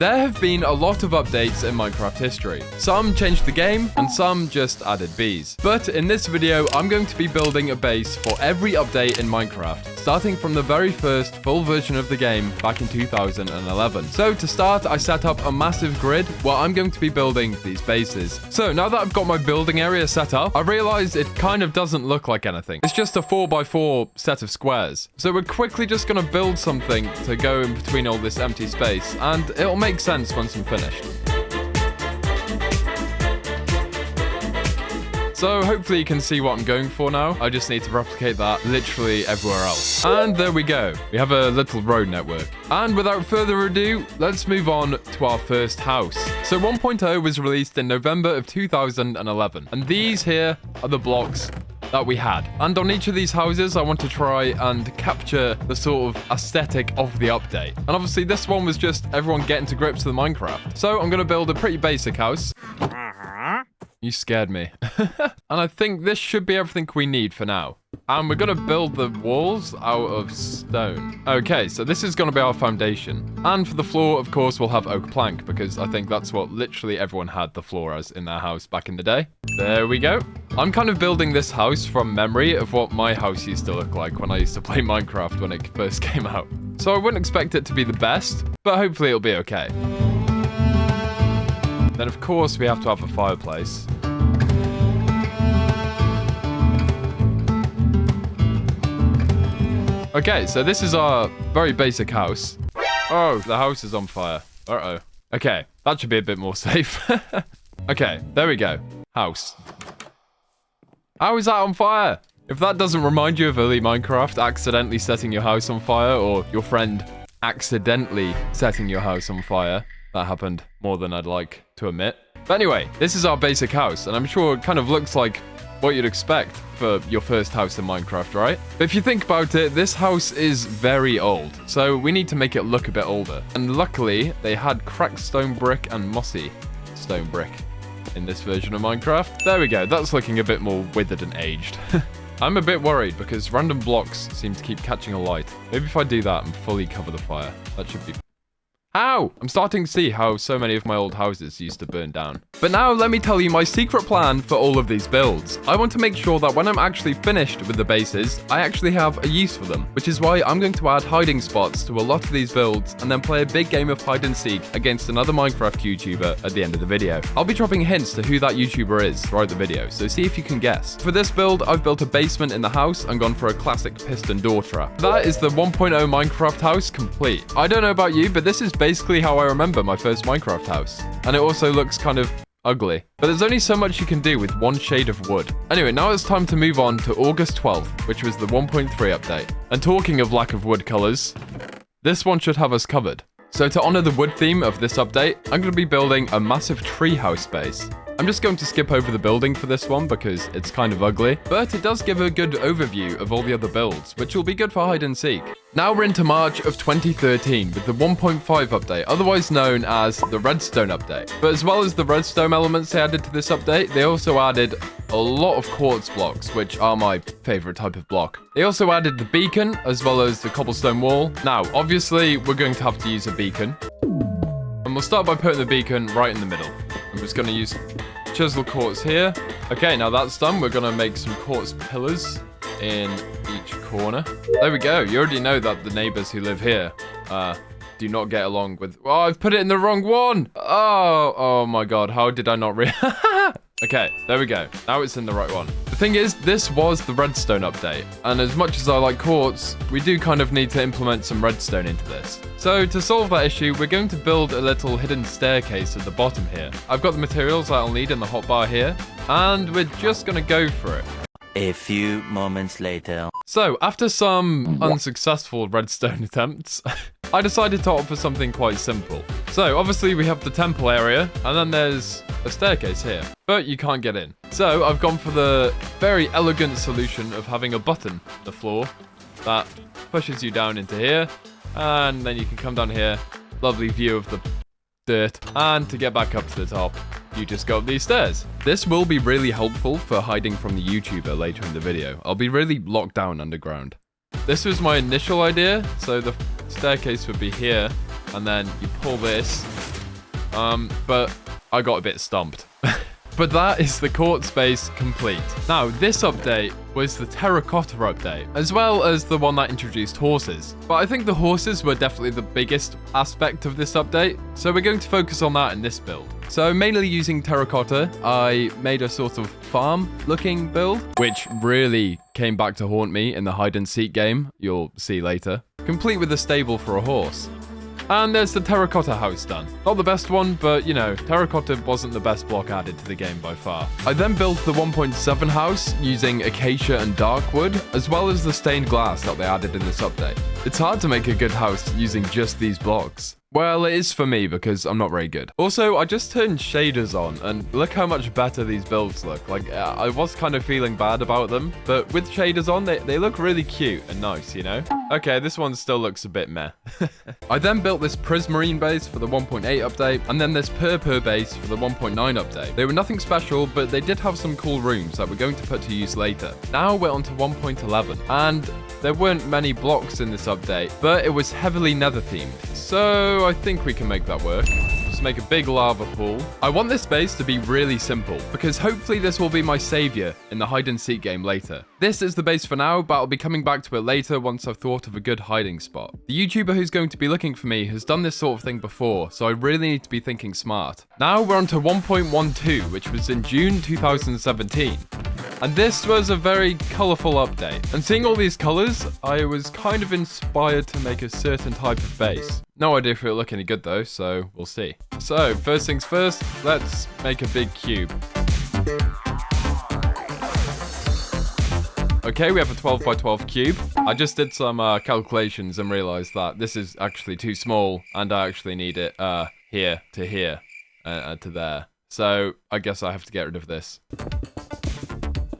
There have been a lot of updates in Minecraft history. Some changed the game, and some just added bees. But in this video, I'm going to be building a base for every update in Minecraft, starting from the very first full version of the game back in 2011. So to start, I set up a massive grid where I'm going to be building these bases. So now that I've got my building area set up, I realized it kind of doesn't look like anything. It's just a 4x4 set of squares. So we're quickly just going to build something to go in between all this empty space, and it'll make sense once I'm finished. So hopefully you can see what I'm going for now. I just need to replicate that literally everywhere else. And there we go. We have a little road network. And without further ado, let's move on to our first house. So 1.0 was released in November of 2011. And these here are the blocks that we had. And on each of these houses, I want to try and capture the sort of aesthetic of the update. And obviously this one was just everyone getting to grips with Minecraft. So I'm going to build a pretty basic house. You scared me. And I think this should be everything we need for now. And we're going to build the walls out of stone. Okay, so this is going to be our foundation. And for the floor, of course, we'll have oak plank, because I think that's what literally everyone had the floor as in their house back in the day. There we go. I'm kind of building this house from memory of what my house used to look like when I used to play Minecraft when it first came out. So I wouldn't expect it to be the best, but hopefully it'll be okay. Then, of course, we have to have a fireplace. Okay, so this is our very basic house. Oh, the house is on fire. Uh-oh. Okay, that should be a bit more safe. Okay, there we go. House. How is that on fire? If that doesn't remind you of early Minecraft accidentally setting your house on fire, or your friend accidentally setting your house on fire, that happened more than I'd like to admit. But anyway, this is our basic house, and I'm sure it kind of looks like what you'd expect for your first house in Minecraft, right? But if you think about it, this house is very old, so we need to make it look a bit older. And luckily, they had cracked stone brick and mossy stone brick in this version of Minecraft. There we go, that's looking a bit more withered and aged. I'm a bit worried because random blocks seem to keep catching a light. Maybe if I do that and fully cover the fire, that should be... Ow! I'm starting to see how so many of my old houses used to burn down. But now let me tell you my secret plan for all of these builds. I want to make sure that when I'm actually finished with the bases, I actually have a use for them, which is why I'm going to add hiding spots to a lot of these builds and then play a big game of hide and seek against another Minecraft YouTuber at the end of the video. I'll be dropping hints to who that YouTuber is throughout the video, so see if you can guess. For this build, I've built a basement in the house and gone for a classic piston door trap. That is the 1.0 Minecraft house complete. I don't know about you, but this is basically how I remember my first Minecraft house. And it also looks kind of ugly. But there's only so much you can do with one shade of wood. Anyway, now it's time to move on to August 12th, which was the 1.3 update. And talking of lack of wood colors, this one should have us covered. So to honor the wood theme of this update, I'm going to be building a massive treehouse base. I'm just going to skip over the building for this one because it's kind of ugly, but it does give a good overview of all the other builds, which will be good for hide and seek. Now we're into March of 2013 with the 1.5 update, otherwise known as the redstone update. But as well as the redstone elements they added to this update, they also added a lot of quartz blocks, which are my favorite type of block. They also added the beacon as well as the cobblestone wall. Now, obviously, we're going to have to use a beacon. And we'll start by putting the beacon right in the middle. I'm just going to use chisel quartz here. Okay, now that's done. We're going to make some quartz pillars in each corner. There we go. You already know that the neighbors who live here do not get along with... Oh, I've put it in the wrong one. Oh my God. How did I not Okay, there we go. Now it's in the right one. The thing is, this was the redstone update. And as much as I like quartz, we do kind of need to implement some redstone into this. So to solve that issue, we're going to build a little hidden staircase at the bottom here. I've got the materials that I'll need in the hotbar here. And we're just going to go for it. A few moments later. So, after some unsuccessful redstone attempts, I decided to opt for something quite simple. So, obviously we have the temple area, and then there's a staircase here, but you can't get in. So, I've gone for the very elegant solution of having a button on the floor that pushes you down into here, and then you can come down here, lovely view of the dirt, and to get back up to the top, you just go up these stairs. This will be really helpful for hiding from the YouTuber later in the video. I'll be really locked down underground. This was my initial idea, so the staircase would be here, and then you pull this, but I got a bit stumped. But that is the court space complete. Now, this update was the terracotta update, as well as the one that introduced horses. But I think the horses were definitely the biggest aspect of this update, so we're going to focus on that in this build. So mainly using terracotta, I made a sort of farm-looking build, which really came back to haunt me in the hide-and-seek game, you'll see later, complete with a stable for a horse. And there's the terracotta house done. Not the best one, but you know, terracotta wasn't the best block added to the game by far. I then built the 1.7 house using acacia and dark wood, as well as the stained glass that they added in this update. It's hard to make a good house using just these blocks. Well, it is for me because I'm not very good. Also, I just turned shaders on and look how much better these builds look. Like, I was kind of feeling bad about them, but with shaders on, they look really cute and nice, you know? Okay, this one still looks a bit meh. I then built this prismarine base for the 1.8 update, and then this purpur base for the 1.9 update. They were nothing special, but they did have some cool rooms that we're going to put to use later. Now we're on to 1.11, and there weren't many blocks in this update, but it was heavily nether themed. So I think we can make that work. Just make a big lava pool. I want this base to be really simple, because hopefully this will be my savior in the hide and seek game later. This is the base for now, but I'll be coming back to it later once I've thought of a good hiding spot. The YouTuber who's going to be looking for me has done this sort of thing before, so I really need to be thinking smart. Now we're on to 1.12, which was in June 2017. And this was a very colourful update. And seeing all these colours, I was kind of inspired to make a certain type of base. No idea if it'll look any good though, so we'll see. So, first things first, let's make a big cube. Okay, we have a 12 by 12 cube. I just did some calculations and realised that this is actually too small, and I actually need it here to here, to there. So, I guess I have to get rid of this.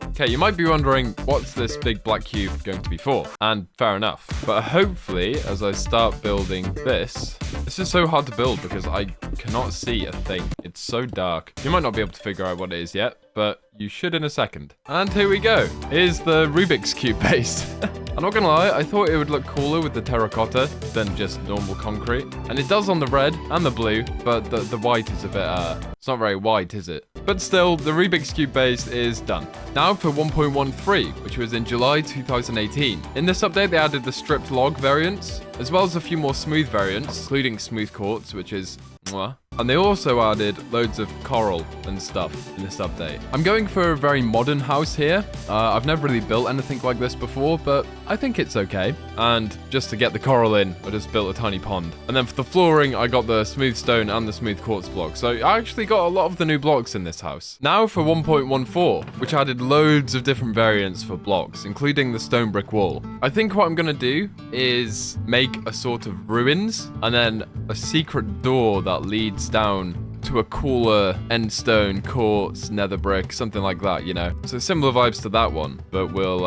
Okay, you might be wondering, what's this big black cube going to be for? And fair enough. But hopefully, as I start building this is so hard to build because I cannot see a thing. It's so dark. You might not be able to figure out what it is yet, but you should in a second. And here we go. Here's the Rubik's Cube base. I'm not gonna lie, I thought it would look cooler with the terracotta than just normal concrete. And it does on the red and the blue, but the white is a bit, it's not very white, is it? But still, the Rubik's Cube base is done. Now for 1.13, which was in July 2018. In this update, they added the stripped log variants, as well as a few more smooth variants, including smooth quartz, which is mwah. And they also added loads of coral and stuff in this update. I'm going for a very modern house here. I've never really built anything like this before, but I think it's okay. And just to get the coral in, I just built a tiny pond. And then for the flooring, I got the smooth stone and the smooth quartz block. So I actually got a lot of the new blocks in this house. Now for 1.14, which added loads of different variants for blocks, including the stone brick wall. I think what I'm gonna do is make a sort of ruins and then a secret door that leads down to a cooler end stone, quartz, nether brick, something like that, you know. So similar vibes to that one, but we'll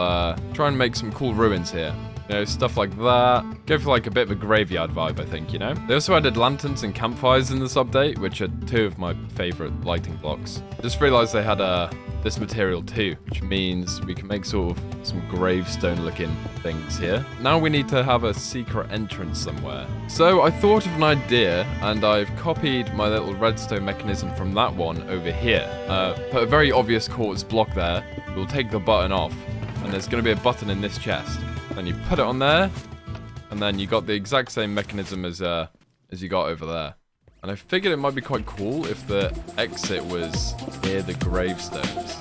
try and make some cool ruins here. You know, stuff like that. Go for like a bit of a graveyard vibe, I think, you know? They also added lanterns and campfires in this update, which are two of my favorite lighting blocks. Just realized they had this material too, which means we can make sort of some gravestone looking things here. Now we need to have a secret entrance somewhere. So I thought of an idea, and I've copied my little redstone mechanism from that one over here. Put a very obvious quartz block there. We'll take the button off, and there's going to be a button in this chest. Then you put it on there, and then you got the exact same mechanism as you got over there. And I figured it might be quite cool if the exit was near the gravestones.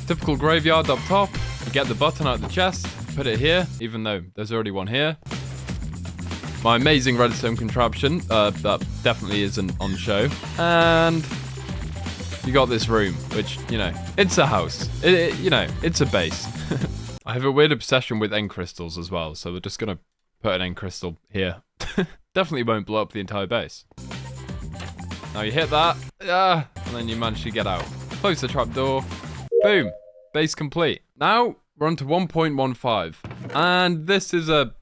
Typical graveyard up top. You get the button out of the chest. Put it here, even though there's already one here. My amazing redstone contraption, that definitely isn't on show. And you got this room, which, you know, it's a house. You know, it's a base. I have a weird obsession with end crystals as well, so we're just gonna put an end crystal here. Definitely won't blow up the entire base. Now you hit that, and then you manage to get out. Close the trapdoor. Boom, base complete. Now we're on to 1.15, and this is a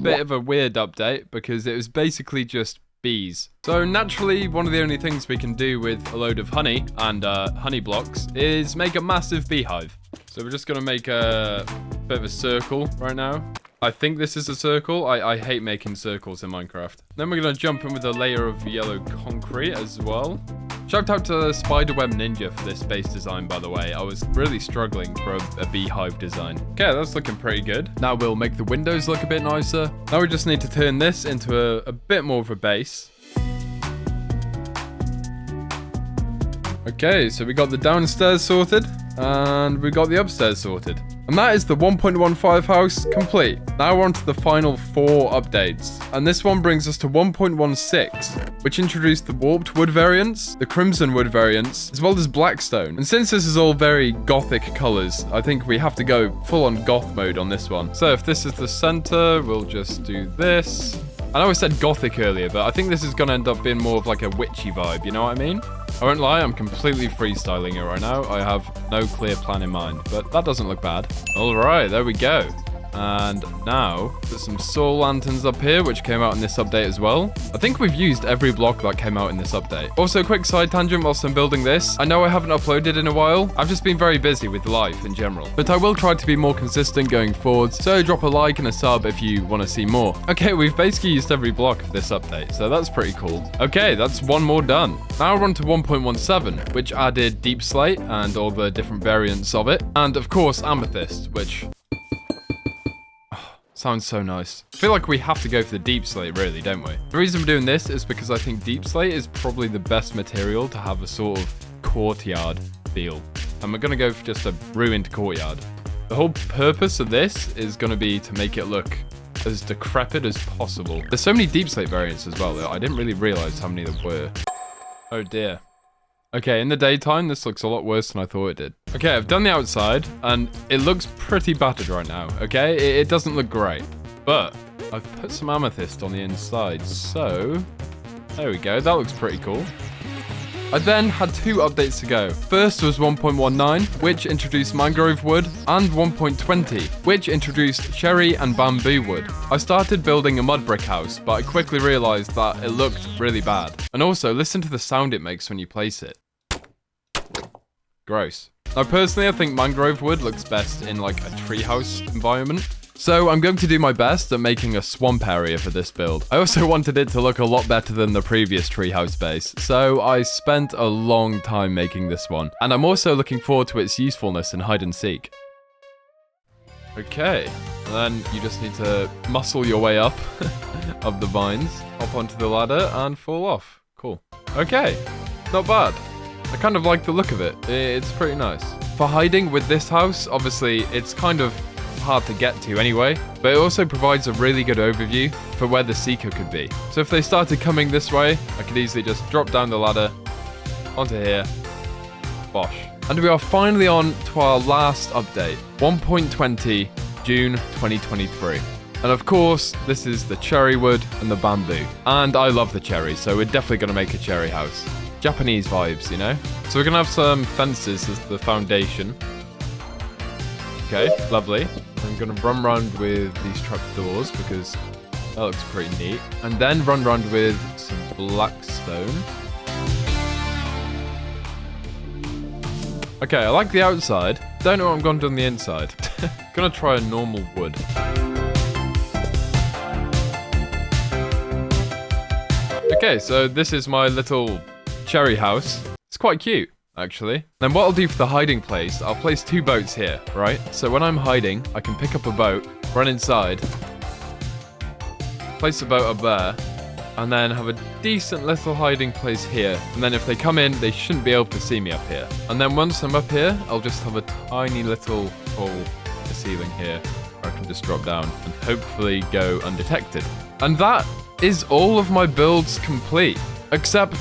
bit of a weird update because it was basically just bees. So naturally, one of the only things we can do with a load of honey and honey blocks is make a massive beehive. So we're just going to make a bit of a circle right now. I think this is a circle. I hate making circles in Minecraft. Then we're going to jump in with a layer of yellow concrete as well. Shout out to Spiderweb Ninja for this base design, by the way. I was really struggling for a beehive design. Okay, that's looking pretty good. Now we'll make the windows look a bit nicer. Now we just need to turn this into a bit more of a base. Okay, so we got the downstairs sorted, and we got the upstairs sorted. And that is the 1.15 house complete. Now we're on to the final 4 updates. And this one brings us to 1.16, which introduced the warped wood variants, the crimson wood variants, as well as blackstone. And since this is all very gothic colors, I think we have to go full on goth mode on this one. So if this is the center, we'll just do this. I know I said gothic earlier, but I think this is going to end up being more of like a witchy vibe, you know what I mean? I won't lie, I'm completely freestyling it right now. I have no clear plan in mind, but that doesn't look bad. All right, there we go. And now, there's some soul lanterns up here, which came out in this update as well. I think we've used every block that came out in this update. Also, quick side tangent whilst I'm building this. I know I haven't uploaded in a while. I've just been very busy with life in general. But I will try to be more consistent going forward, so drop a like and a sub if you want to see more. Okay, we've basically used every block of this update, so that's pretty cool. Okay, that's one more done. Now we're on to 1.17, which added deep slate and all the different variants of it. And of course, amethyst, which... sounds so nice. I feel like we have to go for the deep slate, really, don't we? The reason we're doing this is because I think deep slate is probably the best material to have a sort of courtyard feel. And we're going to go for just a ruined courtyard. The whole purpose of this is going to be to make it look as decrepit as possible. There's so many deep slate variants as well, though. I didn't really realize how many there were. Oh, dear. Okay, in the daytime, this looks a lot worse than I thought it did. Okay, I've done the outside, and it looks pretty battered right now, okay? It doesn't look great, but I've put some amethyst on the inside, so there we go. That looks pretty cool. I then had 2 updates to go. First was 1.19, which introduced mangrove wood, and 1.20, which introduced cherry and bamboo wood. I started building a mud brick house, but I quickly realized that it looked really bad. And also, listen to the sound it makes when you place it. Gross. Now, personally, I think mangrove wood looks best in like a treehouse environment. So I'm going to do my best at making a swamp area for this build. I also wanted it to look a lot better than the previous treehouse base, so I spent a long time making this one. And I'm also looking forward to its usefulness in hide and seek. Okay, and then you just need to muscle your way up of the vines, hop onto the ladder and fall off. Cool. Okay, not bad. I kind of like the look of it. It's pretty nice. For hiding with this house, obviously, it's kind of hard to get to anyway, but it also provides a really good overview for where the seeker could be. So if they started coming this way, I could easily just drop down the ladder onto here. Bosh. And we are finally on to our last update, 1.20 June 2023. And of course, this is the cherry wood and the bamboo. And I love the cherry, so we're definitely going to make a cherry house. Japanese vibes, you know? So we're going to have some fences as the foundation. Okay, lovely. I'm going to run around with these trapdoors because that looks pretty neat. And then run around with some blackstone. Okay, I like the outside. Don't know what I'm going to do on the inside. Gonna try a normal wood. Okay, so this is my little cherry house. It's quite cute, actually. Then what I'll do for the hiding place, I'll place 2 boats here, right? So when I'm hiding, I can pick up a boat, run inside, place a boat up there, and then have a decent little hiding place here. And then if they come in, they shouldn't be able to see me up here. And then once I'm up here, I'll just have a tiny little hole in the ceiling here where I can just drop down and hopefully go undetected. And that is all of my builds complete, except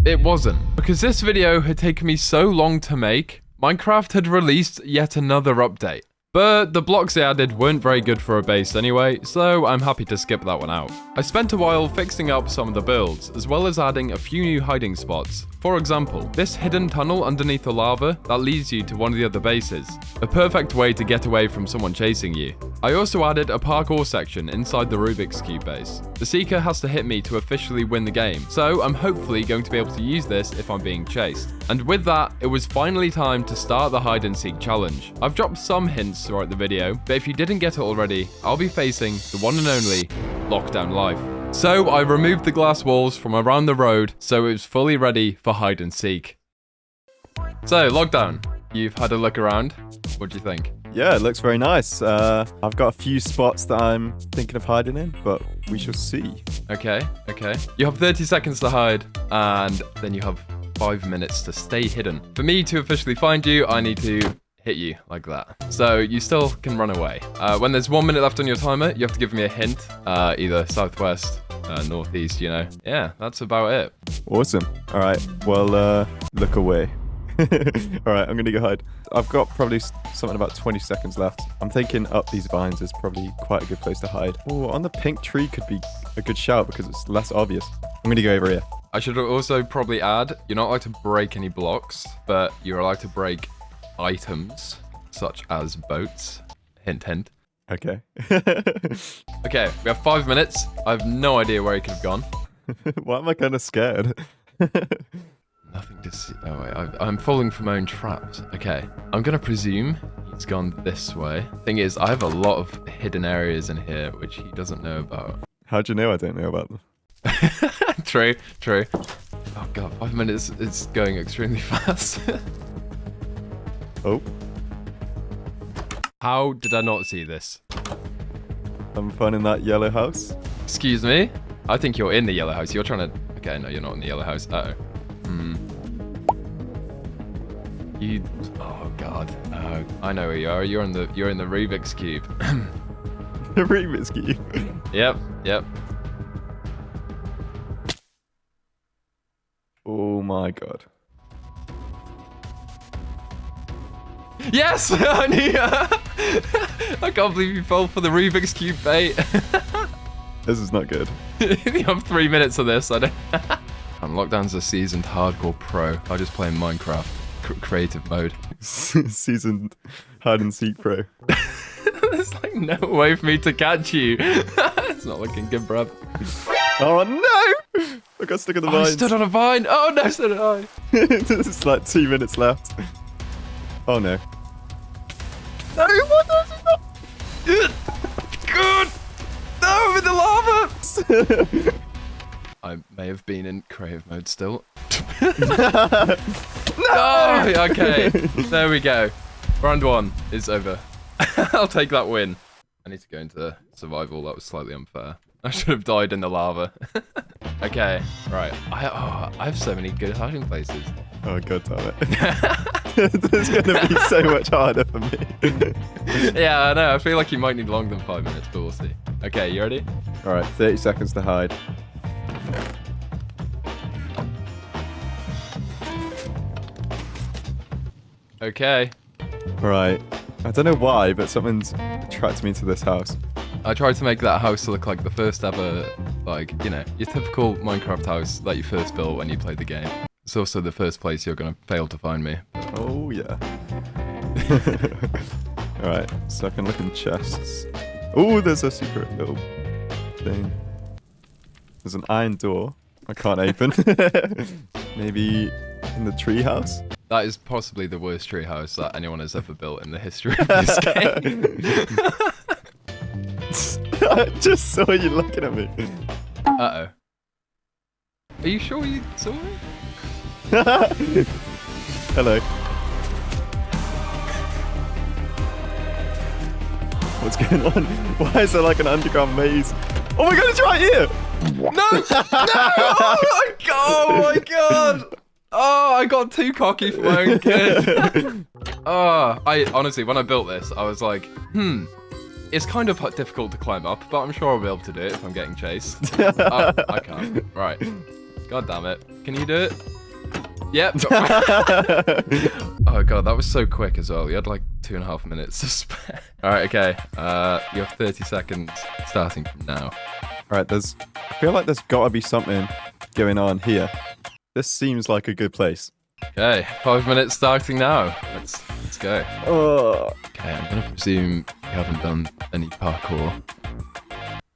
it wasn't. Because this video had taken me so long to make, Minecraft had released yet another update. But the blocks they added weren't very good for a base anyway, so I'm happy to skip that one out. I spent a while fixing up some of the builds, as well as adding a few new hiding spots. For example, this hidden tunnel underneath the lava that leads you to one of the other bases. A perfect way to get away from someone chasing you. I also added a parkour section inside the Rubik's Cube base. The Seeker has to hit me to officially win the game, so I'm hopefully going to be able to use this if I'm being chased. And with that, it was finally time to start the hide and seek challenge. I've dropped some hints throughout the video, but if you didn't get it already, I'll be facing the one and only LockdownLife. So I removed the glass walls from around the road, so it was fully ready for hide and seek. So, Lockdown, you've had a look around. What do you think? Yeah, it looks very nice. I've got a few spots that I'm thinking of hiding in, but we shall see. Okay. You have 30 seconds to hide, and then you have 5 minutes to stay hidden. For me to officially find you, I need to hit you like that. So you still can run away. When there's 1 minute left on your timer, you have to give me a hint, either southwest, northeast, you know. Yeah, that's about it. Awesome. All right, well, look away. All right, I'm gonna go hide. I've got probably something about 20 seconds left. I'm thinking up these vines is probably quite a good place to hide. Oh, on the pink tree could be a good shout because it's less obvious. I'm gonna go over here. I should also probably add, you're not allowed to break any blocks, but you're allowed to break items such as boats. Hint, hint. Okay. Okay, we have 5 minutes. I have no idea where he could have gone. Why am I kind of scared? Nothing to see. Oh, wait. I'm falling for my own traps. Okay. I'm going to presume he's gone this way. Thing is, I have a lot of hidden areas in here, which he doesn't know about. How'd you know I don't know about them? True. Oh, God. 5 minutes is going extremely fast. Oh. How did I not see this? I'm finding that yellow house. Excuse me? I think you're in the yellow house. You're trying to... Okay, no, you're not in the yellow house. Uh-oh. You... Oh, God. Oh, I know where you are. You're in the Rubik's Cube. The Rubik's Cube? Yep. Oh, my God. Yes! I knew I can't believe you fell for the Rubik's Cube bait. This is not good. You have 3 minutes of this. I don't... Lockdown's a seasoned hardcore pro. I just play in Minecraft creative mode. Seasoned hide and seek pro. There's like no way for me to catch you. It's not looking good, bruv. Oh no! I got stuck in the vine. I stood on a vine. Oh no, so did I. There's like 2 minutes left. Oh no. No, what does it not? Good. No, I'm in the lava. I may have been in creative mode still. No! Oh, okay. There we go. Round 1 is over. I'll take that win. I need to go into survival. That was slightly unfair. I should have died in the lava. Okay, right. I have so many good hiding places. Oh god damn it. This is gonna be so much harder for me. Yeah, I know. I feel like you might need longer than 5 minutes, but we'll see. Okay, you ready? Alright, 30 seconds to hide. Okay. Right. I don't know why, but something's attracted me to this house. I tried to make that house look like the first ever, like, you know, your typical Minecraft house that you first built when you played the game. It's also the first place you're going to fail to find me. Oh, yeah. Alright, so I can look in chests. Oh, there's a secret little thing. There's an iron door I can't open. Maybe in the tree house? That is possibly the worst tree house that anyone has ever built in the history of this game. I just saw you looking at me. Uh-oh. Are you sure you saw me? Hello. What's going on? Why is there like an underground maze? Oh my god, it's right here! No! No! Oh my god! Oh, I got too cocky for my own good. I honestly, when I built this, I was like, it's kind of difficult to climb up, but I'm sure I'll be able to do it if I'm getting chased. I can't. Right. God damn it. Can you do it? Yep. Oh god, that was so quick as well. You had like 2.5 minutes to spare. Alright, okay. You have 30 seconds starting from now. Alright, I feel like there's gotta be something going on here. This seems like a good place. Okay, 5 minutes starting now. Let's go. Oh. Okay, I'm gonna presume haven't done any parkour.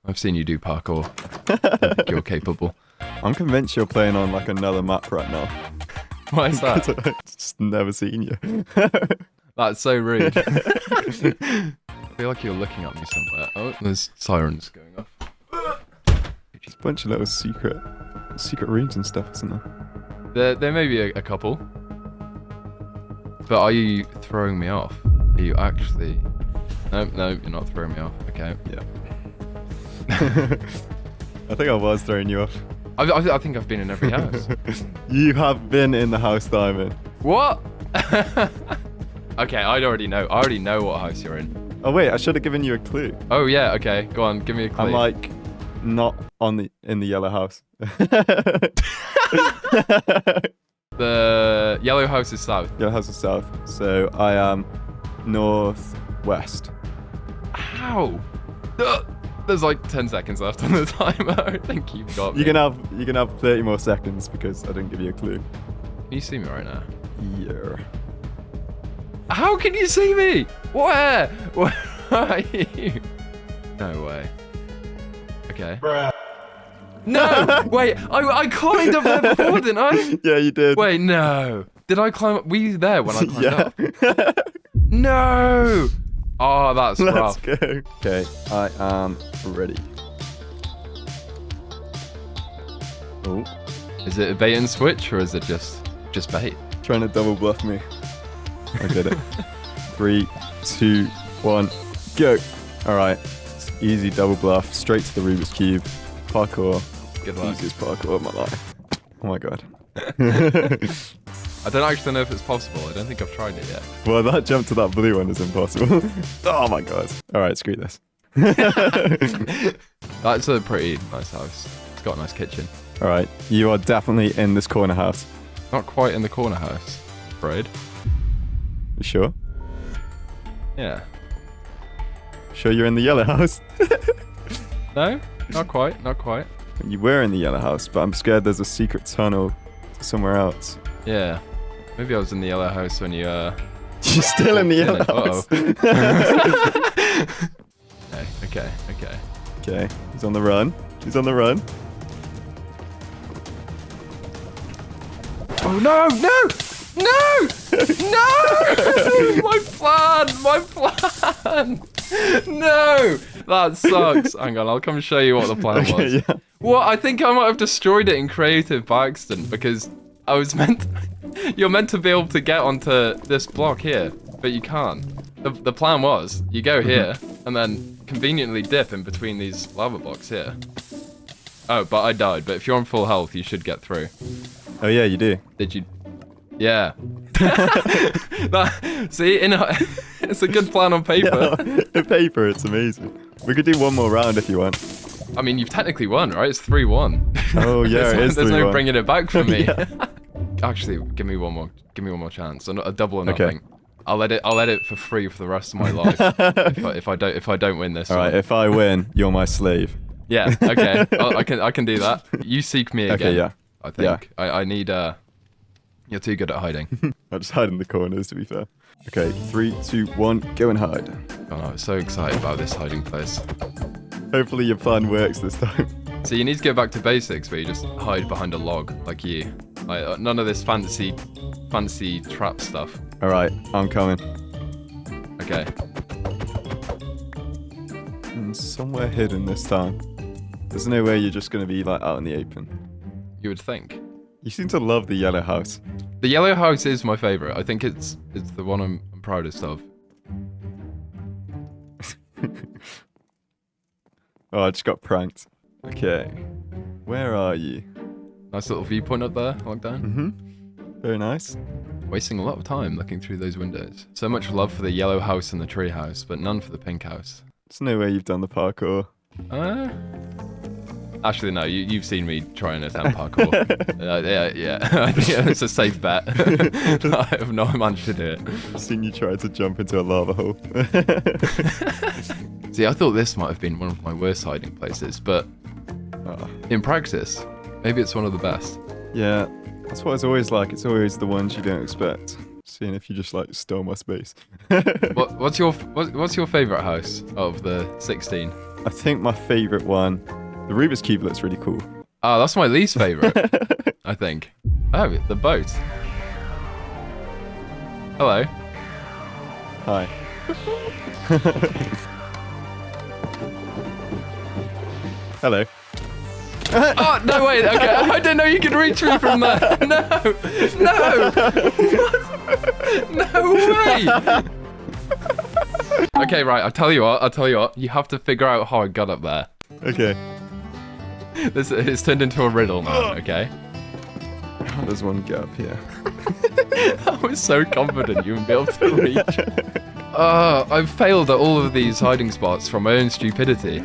I've seen you do parkour. I think you're capable. I'm convinced you're playing on like another map right now. Why is that? I've just never seen you. That's so rude. I feel like you're looking at me somewhere. Oh, there's sirens going off. Just a bunch of little secret rooms and stuff, isn't there? There may be a couple. But are you throwing me off? Are you actually... No, you're not throwing me off. Okay. Yeah. I think I was throwing you off. I think I've been in every house. You have been in the house that I'm in. What? Okay, I already know. I already know what house you're in. Oh wait, I should have given you a clue. Oh yeah, okay. Go on, give me a clue. I'm like not in the yellow house. The yellow house is south. Yellow house is south. So I am northwest. Ow! There's like 10 seconds left on the timer. I think you've got me. You can have 30 more seconds because I didn't give you a clue. Can you see me right now? Yeah. How can you see me? Where? Where are you? No way. Okay. Bruh. No! Wait, I climbed up there before, didn't I? Yeah, you did. Wait, no. Did I climb up? Were you there when I climbed up? Yeah. No! Oh, that's rough. Let's go. Okay, I am ready. Oh. Is it a bait and switch or is it just bait? Trying to double bluff me. I did it. 3, 2, 1, go. All right. It's easy double bluff. Straight to the Rubik's Cube. Parkour. Good luck. Easiest parkour of my life. Oh my god. I don't actually know if it's possible. I don't think I've tried it yet. Well, that jump to that blue one is impossible. Oh my god. All right, screw this. That's a pretty nice house. It's got a nice kitchen. All right, you are definitely in this corner house. Not quite in the corner house, afraid. You sure? Yeah. Sure you're in the yellow house? No, not quite, not quite. You were in the yellow house, but I'm scared there's a secret tunnel somewhere else. Yeah. Maybe I was in the yellow house when you, You're still in the yellow house. Okay. Okay, he's on the run. He's on the run. Oh no! My plan! No! That sucks. Hang on, I'll come show you what the plan was. Okay, yeah. Well, I think I might have destroyed it in creative by accident because I was you're meant to be able to get onto this block here, but you can't. The plan was, you go here, and then conveniently dip in between these lava blocks here. Oh, but I died, but if you're on full health, you should get through. Oh yeah, you do. Did you? Yeah. See, it's a good plan on paper. Yeah, on paper, it's amazing. We could do one more round if you want. I mean, you've technically won, right? It's 3-1. Oh yeah, it is 3-1. There's no bringing it back from me. Yeah. Actually, give me one more chance. A double or nothing. Okay. I'll let it for free for the rest of my life if I don't win this. All right, if I win, you're my slave. Yeah. Okay. I can do that. You seek me again. Okay. Yeah. I think. Yeah. I need. You're too good at hiding. I'll just hide in the corners, to be fair. Okay, 3, 2, 1, go and hide. Oh, I'm so excited about this hiding place. Hopefully your plan works this time. So you need to go back to basics where you just hide behind a log like you. Like, none of this fancy trap stuff. All right, I'm coming. Okay. Somewhere hidden this time. There's no way you're just going to be like out in the open. You would think. You seem to love the yellow house. The yellow house is my favorite. I think it's the one I'm proudest of. Oh, I just got pranked. Okay. Where are you? Nice little viewpoint up there, Lockdown. Mm-hmm. Very nice. Wasting a lot of time looking through those windows. So much love for the yellow house and the tree house, but none for the pink house. There's no way you've done the parkour. Actually, no. You've seen me try and attempt parkour. Yeah. I think it's a safe bet. I have not managed to do it. I've seen you try to jump into a lava hole. See, I thought this might have been one of my worst hiding places, but in practice, maybe it's one of the best. Yeah, that's what it's always like. It's always the ones you don't expect. seeing if you just like stole my space. What's your favorite house of the 16? I think my favorite one, the Rubik's Cube looks really cool. Oh, that's my least favorite. I think. Oh, the boat. Hello. Hi. Hello. Oh, no, wait, okay. I didn't know you could reach me from there. No. No. What? No way. Okay, right, I'll tell you what. You have to figure out how I got up there. Okay. It's turned into a riddle now, okay? There's one gap here. I was so confident you would be able to reach. I've failed at all of these hiding spots from my own stupidity.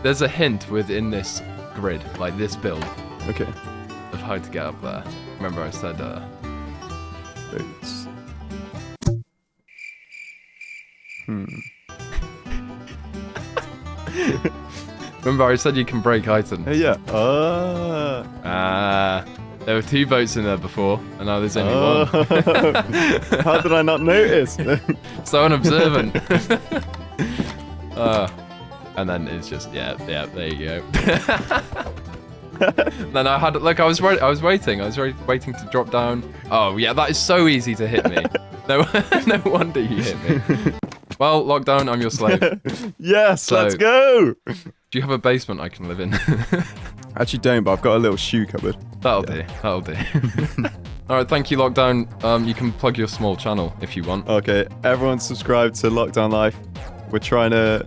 There's a hint within this grid, like this build, Okay. of how to get up there. Remember I said, Boots. Remember I said you can break items. Hey, yeah. There were 2 boats in there before, and now there's only one. How did I not notice? So unobservant. And then it's just, yeah, there you go. Then I had, look, I was waiting to drop down. Oh yeah, that is so easy to hit me. No wonder you hit me. Well, Lockdown, I'm your slave. Yes, So- let's go. Do you have a basement I can live in? Actually don't, but I've got a little shoe cupboard. That'll do. All right, thank you, Lockdown. You can plug your small channel if you want. Okay, everyone subscribe to Lockdown Life. We're trying to,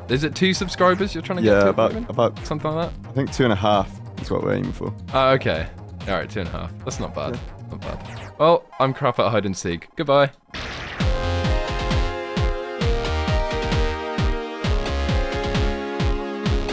Is it 2 subscribers you're trying to get yeah, to? about Something like that? I think 2.5 is what we're aiming for. Oh, okay. All right, 2.5. That's not bad. Not bad. Well, I'm crap at hide and seek. Goodbye.